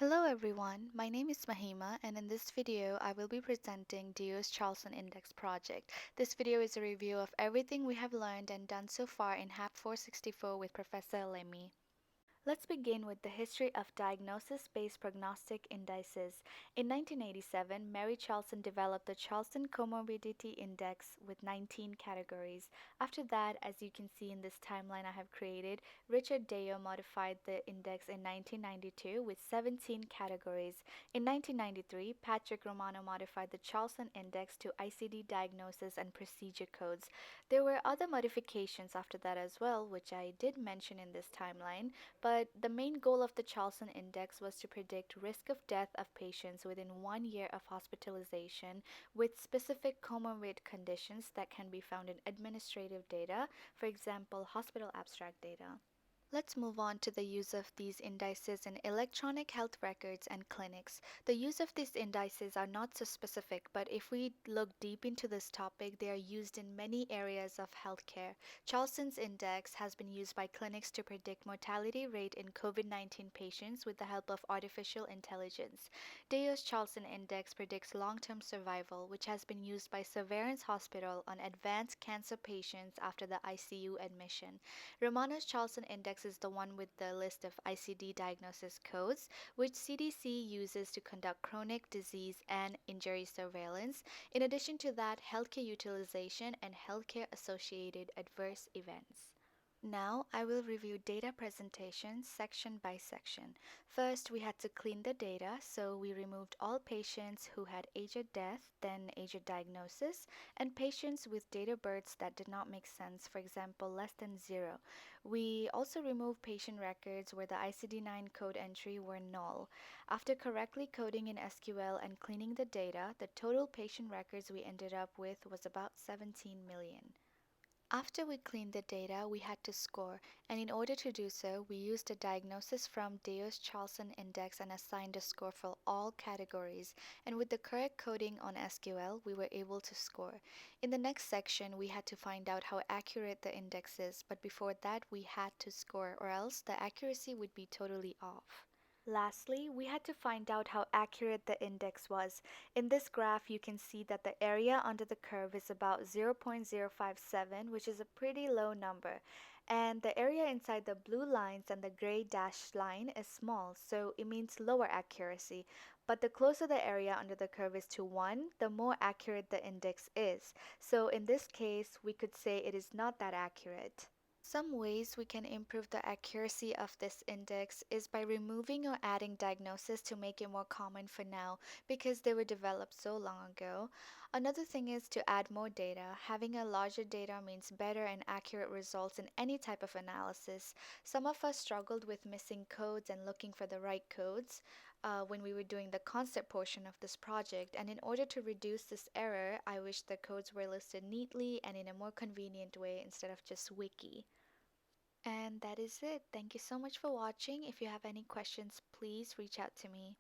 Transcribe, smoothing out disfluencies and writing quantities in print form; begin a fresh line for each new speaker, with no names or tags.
Hello everyone, my name is Mahima and in this video I will be presenting Deyo's Charlson Index project. This video is a review of everything we have learned and done so far in HAP 464 with Professor Alemi. Let's begin with the history of diagnosis-based prognostic indices. In 1987, Mary Charlson developed the Charlson Comorbidity Index with 19 categories. After that, as you can see in this timeline I have created, Richard Deyo modified the index in 1992 with 17 categories. In 1993, Patrick Romano modified the Charlson Index to ICD diagnosis and procedure codes. There were other modifications after that as well, which I did mention in this timeline, but the main goal of the Charlson Index was to predict risk of death of patients within 1 year of hospitalization with specific comorbid conditions that can be found in administrative data, for example, hospital abstract data. Let's move on to the use of these indices in electronic health records and clinics. The use of these indices are not so specific, but if we look deep into this topic, they are used in many areas of healthcare. Charlson's index has been used by clinics to predict mortality rate in COVID-19 patients with the help of artificial intelligence. Deyo's Charlson index predicts long-term survival, which has been used by Severance Hospital on advanced cancer patients after the ICU admission. Romano's Charlson index is the one with the list of ICD diagnosis codes, which CDC uses to conduct chronic disease and injury surveillance. In addition to that, healthcare utilization and healthcare associated adverse events. Now I will review data presentation section by section. First, we had to clean the data, so we removed all patients who had age at death, then age at diagnosis, and patients with date of births that did not make sense, for example, less than 0. We also removed patient records where the ICD-9 code entry were null. After correctly coding in SQL and cleaning the data, the total patient records we ended up with was about 17 million. After we cleaned the data, we had to score, and in order to do so, we used a diagnosis from Deyo's Charlson Index and assigned a score for all categories, and with the correct coding on SQL, we were able to score. In the next section, we had to find out how accurate the index is, but before that, we had to score, or else the accuracy would be totally off. Lastly, we had to find out how accurate the index was. In this graph, you can see that the area under the curve is about 0.057, which is a pretty low number. And the area inside the blue lines and the gray dashed line is small, so it means lower accuracy. But the closer the area under the curve is to 1, the more accurate the index is. So in this case, we could say it is not that accurate. Some ways we can improve the accuracy of this index is by removing or adding diagnoses to make it more common for now because they were developed so long ago. Another thing is to add more data. Having a larger data means better and accurate results in any type of analysis. Some of us struggled with missing codes and looking for the right codes when we were doing the concept portion of this project, and in order to reduce this error, I wish the codes were listed neatly and in a more convenient way instead of just wiki. And that is it. Thank you so much for watching. If you have any questions, please reach out to me.